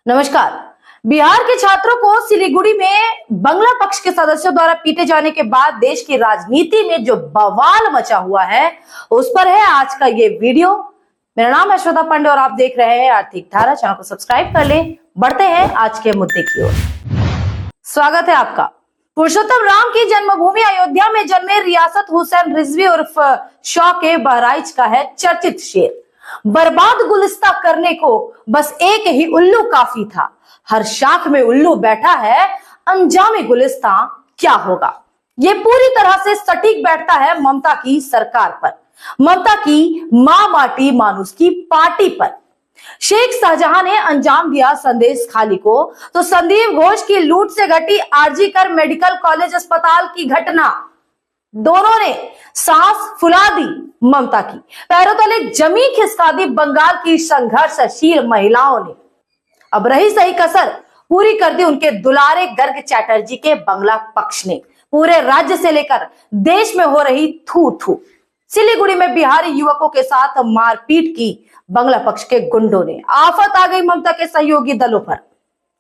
नमस्कार। बिहार के छात्रों को सिलीगुड़ी में बंगला पक्ष के सदस्यों द्वारा पीटे जाने के बाद देश की राजनीति में जो बवाल मचा हुआ है, उस पर है आज का ये वीडियो। मेरा नाम है श्वेता पांडे और आप देख रहे हैं आर्थिक धारा। चैनल को सब्सक्राइब कर लें। बढ़ते हैं आज के मुद्दे की ओर। स्वागत है आपका। पुरुषोत्तम राम की जन्मभूमि अयोध्या में जन्मे रियासत हुसैन रिजवी उर्फ शौके बहराइच का है चर्चित शेर। बर्बाद गुलिस्ता करने को बस एक ही उल्लू काफी था। हर शाख में उल्लू बैठा है, अंजामी गुलिस्ता क्या होगा। ये पूरी तरह से सटीक बैठता है ममता की सरकार पर, ममता की मां माटी मानुस की पार्टी पर। शेख शाहजहां ने अंजाम दिया संदेश खाली को, तो संदीप घोष की लूट से घटी आरजी कर मेडिकल कॉलेज अस्पताल की घटना, दोनों ने सांस फुला दी ममता की, पैरों तले जमीन खिसका दी बंगाल की संघर्षशील महिलाओं ने। अब रही सही कसर पूरी कर दी उनके दुलारे गर्ग चैटर्जी के बंगला पक्ष ने। पूरे राज्य से लेकर देश में हो रही थू थू। सिलीगुड़ी में बिहारी युवकों के साथ मारपीट की बंगला पक्ष के गुंडों ने। आफत आ गई ममता के सहयोगी दलों पर।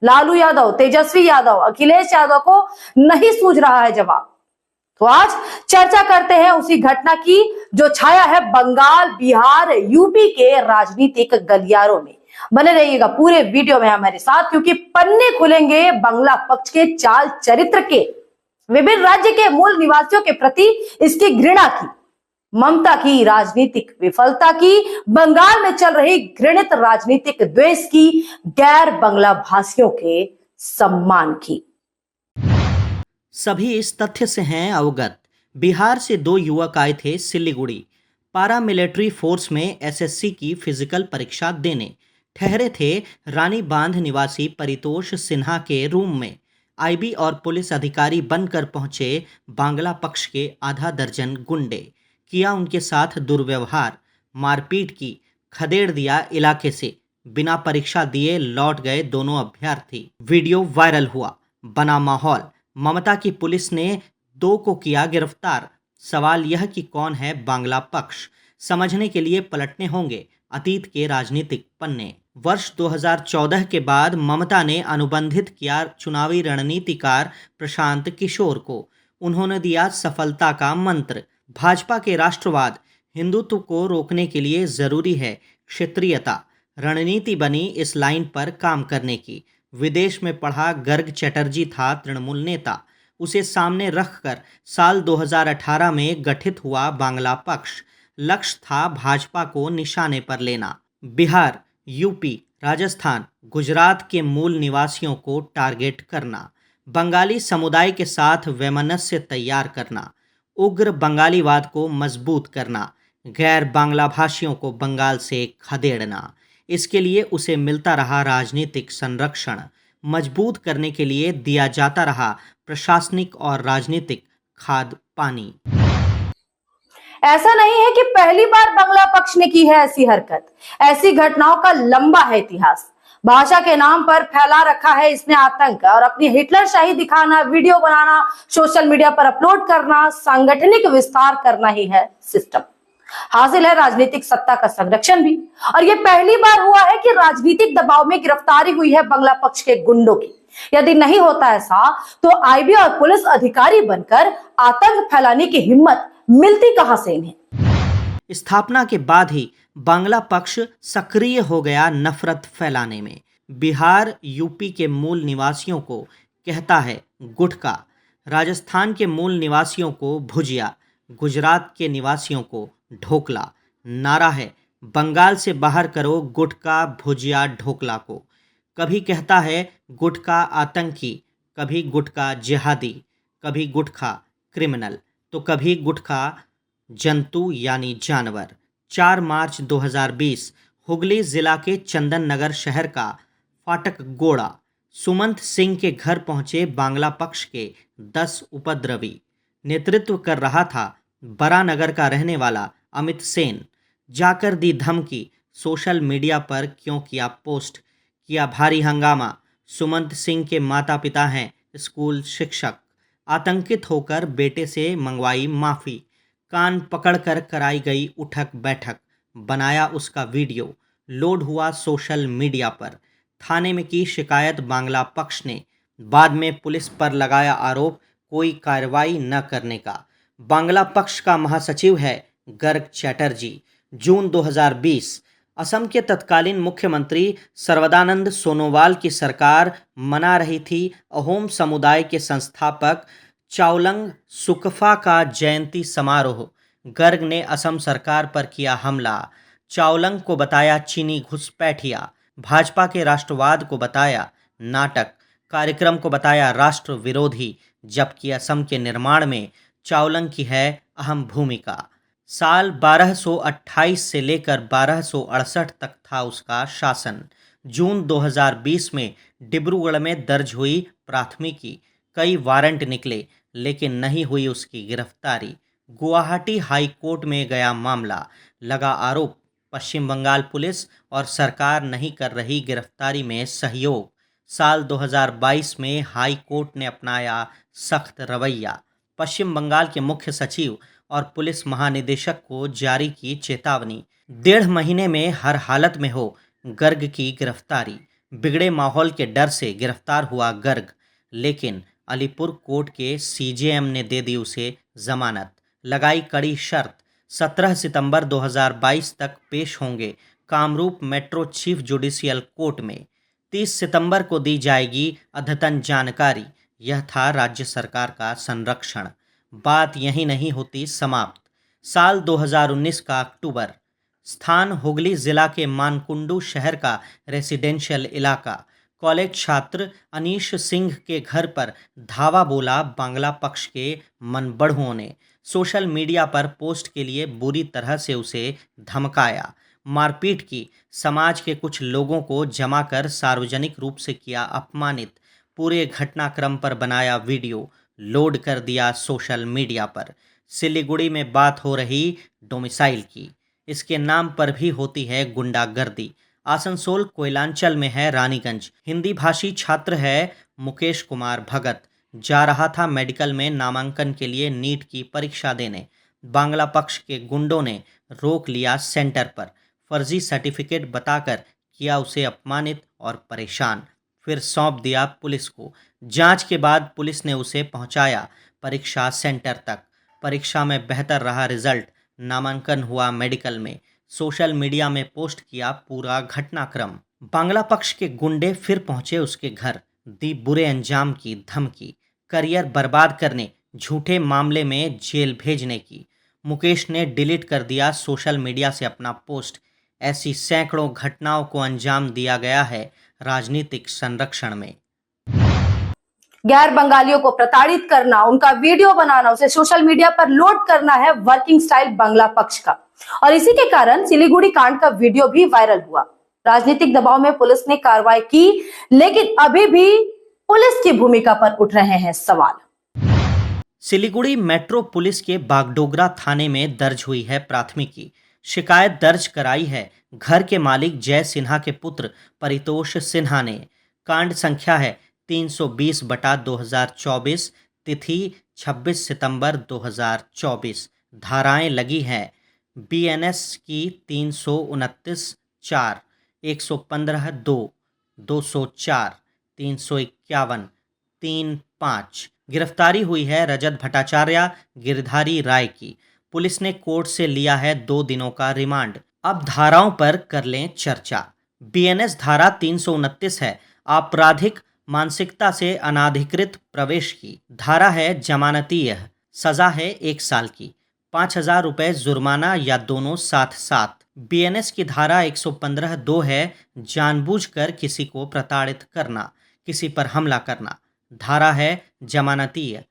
लालू यादव, तेजस्वी यादव, अखिलेश यादव को नहीं सूझ रहा है जवाब। तो आज चर्चा करते हैं उसी घटना की जो छाया है बंगाल, बिहार, यूपी के राजनीतिक गलियारों में। बने रहिएगा पूरे वीडियो में हमारे साथ, क्योंकि पन्ने खुलेंगे बंगला पक्ष के चाल चरित्र के, विभिन्न राज्य के मूल निवासियों के प्रति इसकी घृणा की, ममता की राजनीतिक विफलता की, बंगाल में चल रही घृणित राजनीतिक द्वेष की, गैर बंगला भाषियों के सम्मान की। सभी इस तथ्य से हैं अवगत। बिहार से दो युवक आए थे सिलीगुड़ी पारा मिलिट्री फोर्स में एसएससी की फिजिकल परीक्षा देने। ठहरे थे रानी बांध निवासी परितोष सिन्हा के रूम में। आईबी और पुलिस अधिकारी बनकर पहुंचे बांग्ला पक्ष के आधा दर्जन गुंडे। किया उनके साथ दुर्व्यवहार, मारपीट की, खदेड़ दिया इलाके से। बिना परीक्षा दिए लौट गए दोनों अभ्यर्थी। वीडियो वायरल हुआ, बना माहौल। ममता की पुलिस ने दो को किया गिरफ्तार। सवाल यह कि कौन है बांग्ला पक्ष, समझने के लिए पलटने होंगे अतीत के राजनीतिक पन्ने। वर्ष 2014 के बाद ममता ने अनुबंधित किया चुनावी रणनीतिकार प्रशांत किशोर को। उन्होंने दिया सफलता का मंत्र। भाजपा के राष्ट्रवाद, हिंदुत्व को रोकने के लिए जरूरी है क्षेत्रीयता। रणनीति बनी इस लाइन पर काम करने की। विदेश में पढ़ा गर्ग चैटर्जी था तृणमूल नेता। उसे सामने रखकर साल 2018 में गठित हुआ बांग्ला पक्ष। लक्ष्य था भाजपा को निशाने पर लेना। बिहार, यूपी, राजस्थान, गुजरात के मूल निवासियों को टारगेट करना। बंगाली समुदाय के साथ वैमनस्य तैयार करना। उग्र बंगालीवाद को मजबूत करना। गैर बांग्ला भाषियों को बंगाल से खदेड़ना। इसके लिए उसे मिलता रहा राजनीतिक संरक्षण। मजबूत करने के लिए दिया जाता रहा प्रशासनिक और राजनीतिक खाद पानी। ऐसा नहीं है कि पहली बार बंगला पक्ष ने की है ऐसी हरकत। ऐसी घटनाओं का लंबा है इतिहास। भाषा के नाम पर फैला रखा है इसने आतंक, और अपनी हिटलरशाही दिखाना, वीडियो बनाना, सोशल मीडिया पर अपलोड करना, सांगठनिक विस्तार करना ही है सिस्टम। हासिल है राजनीतिक सत्ता का संरक्षण भी। और यह पहली बार हुआ है कि राजनीतिक दबाव में गिरफ्तारी हुई है बंगला पक्ष के गुंडों की। यदि नहीं होता ऐसा तो आईबी और पुलिस अधिकारी बनकर आतंक फैलाने की हिम्मत मिलती कहां से इन्हें। स्थापना के बाद ही बांग्ला पक्ष सक्रिय हो गया नफरत फैलाने में। बिहार, यूपी के मूल निवासियों को कहता है गुटखा, राजस्थान के मूल निवासियों को भुजिया, गुजरात के निवासियों को ढोकला। नारा है बंगाल से बाहर करो गुटखा, भुजिया, ढोकला को। कभी कहता है गुटखा आतंकी, कभी गुटखा जिहादी, कभी गुटखा क्रिमिनल, तो कभी गुटखा जंतु यानी जानवर। 4 मार्च 2020 हुगली जिला के चंदन नगर शहर का फाटक गोड़ा सुमंत सिंह के घर पहुंचे बांग्ला पक्ष के 10 उपद्रवी। नेतृत्व कर रहा था बरानगर का रहने वाला अमित सेन। जाकर दी धमकी, सोशल मीडिया पर क्यों किया पोस्ट, किया भारी हंगामा। सुमंत सिंह के माता पिता हैं स्कूल शिक्षक। आतंकित होकर बेटे से मंगवाई माफ़ी। कान पकड़कर कराई गई उठक बैठक। बनाया उसका वीडियो, लोड हुआ सोशल मीडिया पर। थाने में की शिकायत बांग्ला पक्ष ने, बाद में पुलिस पर लगाया आरोप कोई कार्रवाई न करने का। बांग्ला पक्ष का महासचिव है गर्ग चैटर्जी। जून 2020 असम के तत्कालीन मुख्यमंत्री सर्बानंद सोनोवाल की सरकार मना रही थी अहोम समुदाय के संस्थापक चाउलंग सुकफा का जयंती समारोह। गर्ग ने असम सरकार पर किया हमला, चाउलंग को बताया चीनी घुसपैठिया, भाजपा के राष्ट्रवाद को बताया नाटक, कार्यक्रम को बताया राष्ट्र विरोधी, जबकि असम के निर्माण में चाउलंग की है अहम भूमिका। साल 1228 से लेकर 1268 तक था उसका शासन। जून 2020 में डिब्रूगढ़ में दर्ज हुई प्राथमिकी, कई वारंट निकले लेकिन नहीं हुई उसकी गिरफ्तारी। गुवाहाटी हाई कोर्ट में गया मामला, लगा आरोप पश्चिम बंगाल पुलिस और सरकार नहीं कर रही गिरफ्तारी में सहयोग। साल 2022 में हाई कोर्ट ने अपनाया सख्त रवैया, पश्चिम बंगाल के मुख्य सचिव और पुलिस महानिदेशक को जारी की चेतावनी, 1.5 महीने में हर हालत में हो गर्ग की गिरफ्तारी। बिगड़े माहौल के डर से गिरफ्तार हुआ गर्ग, लेकिन अलीपुर कोर्ट के सीजेएम ने दे दी उसे जमानत, लगाई कड़ी शर्त, 17 सितंबर 2022 तक पेश होंगे Kamrup metro chief judicial court में। 30 सितंबर को दी जाएगी अद्यतन जानकारी। यह था राज्य सरकार का संरक्षण। बात यही नहीं होती समाप्त। साल 2019 का अक्टूबर, स्थान हुगली जिला के मानकुंडू शहर का रेसिडेंशियल इलाका, कॉलेज छात्र अनीश सिंह के घर पर धावा बोला बांग्ला पक्ष के मनबढ़ुओं ने। सोशल मीडिया पर पोस्ट के लिए बुरी तरह से उसे धमकाया, मारपीट की, समाज के कुछ लोगों को जमा कर सार्वजनिक रूप से किया अपमानित। पूरे घटनाक्रम पर बनाया वीडियो, लोड कर दिया सोशल मीडिया पर। सिलीगुड़ी में बात हो रही डोमिसाइल की, इसके नाम पर भी होती है गुंडागर्दी। आसनसोल कोयलांचल में है रानीगंज। हिंदी भाषी छात्र है मुकेश कुमार भगत, जा रहा था मेडिकल में नामांकन के लिए नीट की परीक्षा देने। बांग्ला पक्ष के गुंडों ने रोक लिया सेंटर पर, फर्जी सर्टिफिकेट बताकर किया उसे अपमानित और परेशान, फिर सौंप दिया पुलिस को। जांच के बाद पुलिस ने उसे पहुंचाया परीक्षा सेंटर तक। परीक्षा में बेहतर रहा रिजल्ट, नामांकन हुआ मेडिकल में। सोशल मीडिया में पोस्ट किया पूरा घटनाक्रम। बांग्ला पक्ष के गुंडे फिर पहुंचे उसके घर, दी बुरे अंजाम की धमकी, करियर बर्बाद करने, झूठे मामले में जेल भेजने की। मुकेश ने डिलीट कर दिया सोशल मीडिया से अपना पोस्ट। ऐसी सैकड़ों घटनाओं को अंजाम दिया गया है राजनीतिक संरक्षण में। गैर बंगालियों को प्रताड़ित करना, उनका वीडियो बनाना, उसे सोशल मीडिया पर लोड करना है वर्किंग स्टाइल बांग्ला पक्ष का। और इसी के कारण सिलीगुड़ी कांड का वीडियो भी वायरल हुआ। राजनीतिक दबाव में पुलिस ने कार्रवाई की, लेकिन अभी भी पुलिस की भूमिका पर उठ रहे हैं सवाल। सिलीगुड़ी मेट्रो पुलिस के बागडोगरा थाने में दर्ज हुई है प्राथमिकी। शिकायत दर्ज कराई है घर के मालिक जय सिन्हा के पुत्र परितोष सिन्हा ने। कांड संख्या है 320/2024, तिथि 26 सितंबर 2024। धाराएं लगी हैं बीएनएस की 329(4), 115(2), 204, 351, 3(5). गिरफ्तारी हुई है रजत भट्टाचार्य, गिरधारी राय की। पुलिस ने कोर्ट से लिया है 2 दिनों का रिमांड। अब धाराओं पर कर लें चर्चा। बीएनएस धारा 329 है आपराधिक मानसिकता से अनाधिकृत प्रवेश की। धारा है जमानतीय, सजा है 1 साल की, 5,000 रुपये जुर्माना या दोनों साथ साथ। बीएनएस की धारा 115(2) है जानबूझकर किसी को प्रताड़ित करना, किसी पर हमला करना। धारा है जमानतीय,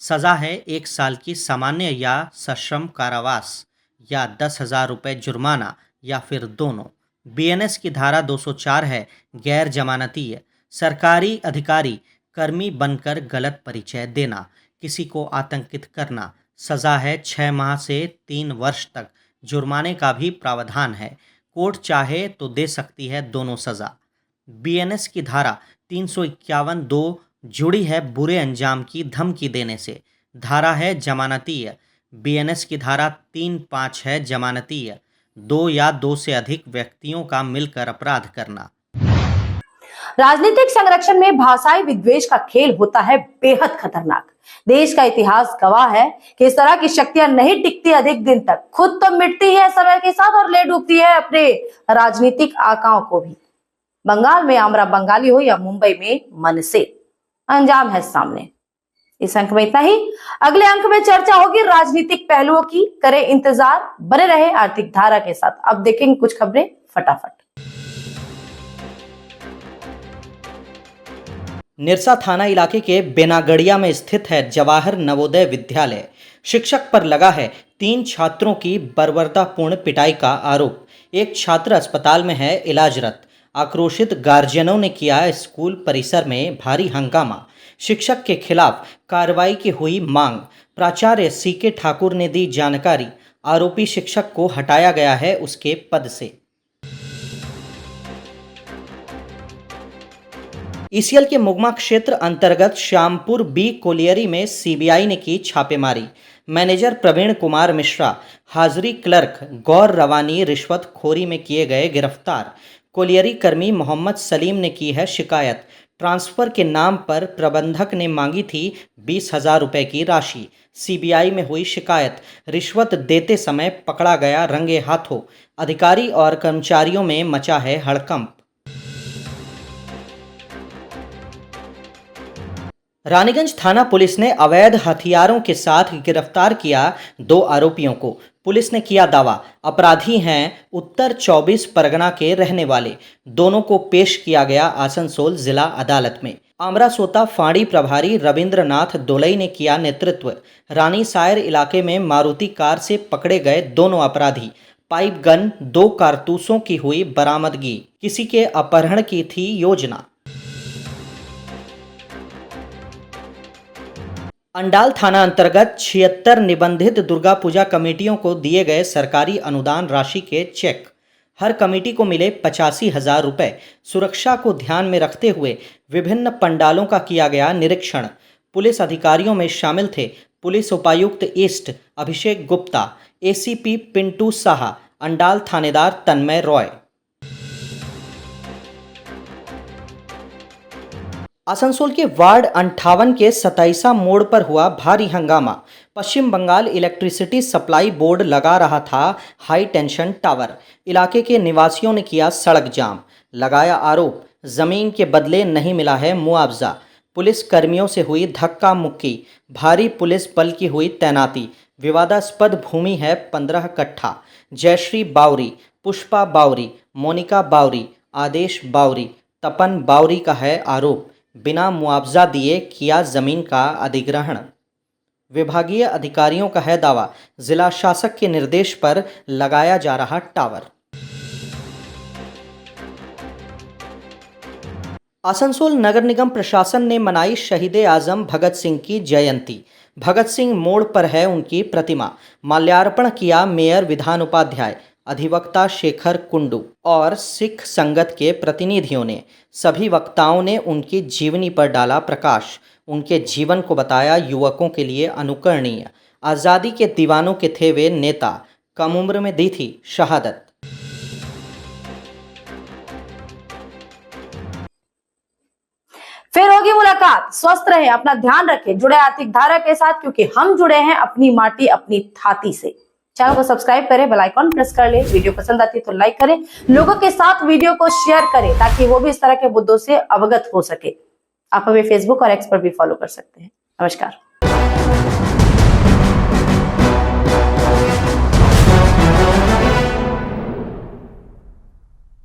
सजा है 1 साल की सामान्य या सश्रम कारावास या 10,000 रुपये जुर्माना या फिर दोनों। बीएनएस की धारा 204 है गैर जमानतीय, सरकारी अधिकारी कर्मी बनकर गलत परिचय देना, किसी को आतंकित करना। सजा है 6 माह से 3 वर्ष तक, जुर्माने का भी प्रावधान है। कोर्ट चाहे तो दे सकती है दोनों सजा। बीएनएस की धारा 351(2) जुड़ी है बुरे अंजाम की धमकी देने से। धारा है जमानतीय। बीएनएस की धारा 3(5) है जमानतीय, 2 या 2 से अधिक व्यक्तियों का मिलकर अपराध करना। राजनीतिक संरक्षण में भाषाई विद्वेष का खेल होता है बेहद खतरनाक। देश का इतिहास गवाह है कि इस तरह की शक्तियां नहीं टिकती अधिक दिन तक, खुद तो मिटती है समय के साथ और ले डूबती है अपने राजनीतिक आकाओं को भी। बंगाल में आमरा बंगाली हो या मुंबई में मनसे, अंजाम है सामने। इस अंक में इतना ही। अगले अंक में चर्चा होगी राजनीतिक पहलुओं की। करें इंतजार, बने रहे आर्थिक धारा के साथ। अब देखेंगे कुछ खबरें फटाफट। निरसा थाना इलाके के बेनागड़िया में स्थित है जवाहर नवोदय विद्यालय। शिक्षक पर लगा है 3 छात्रों की बर्बरतापूर्ण पिटाई का आरोप। एक छात्र अस्पताल में है इलाजरत। आक्रोशित गार्जियनों ने किया स्कूल परिसर में भारी हंगामा। शिक्षक के खिलाफ कार्रवाई की हुई मांग। प्राचार्य सीके ठाकुर ने दी जानकारी। आरोपी शिक्षक को हटाया गया है उसके पद से। ईसीएल के मुगमा क्षेत्र अंतर्गत श्यामपुर बी कोलियरी में सीबीआई ने की छापेमारी। मैनेजर प्रवीण कुमार मिश्रा, हाजिरी क्लर्क गौर रवानी रिश्वतखोरी में किए गए गिरफ्तार। कोलियरी कर्मी मोहम्मद सलीम ने की है शिकायत। ट्रांसफर के नाम पर प्रबंधक ने मांगी थी 20,000 रुपए की राशि। सीबीआई में हुई शिकायत। रिश्वत देते समय पकड़ा गया रंगे हाथों। अधिकारी और कर्मचारियों में मचा है हड़कंप। रानीगंज थाना पुलिस ने अवैध हथियारों के साथ गिरफ्तार किया 2 आरोपियों को। पुलिस ने किया दावा, अपराधी हैं उत्तर 24 परगना के रहने वाले। दोनों को पेश किया गया आसनसोल जिला अदालत में। आमरासोता फाड़ी प्रभारी रविंद्रनाथ दोलई ने किया नेतृत्व। रानी सायर इलाके में मारुति कार से पकड़े गए दोनों अपराधी। पाइप गन 2 कारतूसों की हुई बरामदगी। किसी के अपहरण की थी योजना। अंडाल थाना अंतर्गत 76 निबंधित दुर्गा पूजा कमेटियों को दिए गए सरकारी अनुदान राशि के चेक। हर कमेटी को मिले 85,000 रुपए। सुरक्षा को ध्यान में रखते हुए विभिन्न पंडालों का किया गया निरीक्षण। पुलिस अधिकारियों में शामिल थे पुलिस उपायुक्त ईस्ट अभिषेक गुप्ता, एसीपी पिंटू साहा, अंडाल थानेदार तन्मय रॉय। आसनसोल के वार्ड 58 के 27वां मोड़ पर हुआ भारी हंगामा। पश्चिम बंगाल इलेक्ट्रिसिटी सप्लाई बोर्ड लगा रहा था हाई टेंशन टावर। इलाके के निवासियों ने किया सड़क जाम। लगाया आरोप, जमीन के बदले नहीं मिला है मुआवजा। पुलिस कर्मियों से हुई धक्का मुक्की। भारी पुलिस बल की हुई तैनाती। विवादास्पद भूमि है 15 कट्ठा। जयश्री बावरी, पुष्पा बावरी, मोनिका बावरी, आदेश बावरी, तपन बावरी का है आरोप। बिना मुआवजा दिए किया जमीन का अधिग्रहण। विभागीय अधिकारियों का है दावा, जिला शासक के निर्देश पर लगाया जा रहा टावर। आसनसोल नगर निगम प्रशासन ने मनाई शहीद आजम भगत सिंह की जयंती। भगत सिंह मोड़ पर है उनकी प्रतिमा। माल्यार्पण किया मेयर विधान उपाध्याय, अधिवक्ता शेखर कुंडू और सिख संगत के प्रतिनिधियों ने। सभी वक्ताओं ने उनकी जीवनी पर डाला प्रकाश। उनके जीवन को बताया युवकों के लिए अनुकरणीय। आज़ादी के दीवानों के थे वे नेता, कम उम्र में दी थी शहादत। फिर होगी मुलाकात। स्वस्थ रहे, अपना ध्यान रखें, जुड़े आर्थिक धारा के साथ, क्योंकि हम जुड़े हैं अपनी माटी अपनी थाती से। चैनल को सब्सक्राइब करें, बेल आइकॉन प्रेस कर ले। वीडियो पसंद आती है तो लाइक करें, लोगों के साथ वीडियो को शेयर करें ताकि वो भी इस तरह के मुद्दों से अवगत हो सके। आप हमें फेसबुक और एक्स पर भी फॉलो कर सकते हैं। नमस्कार।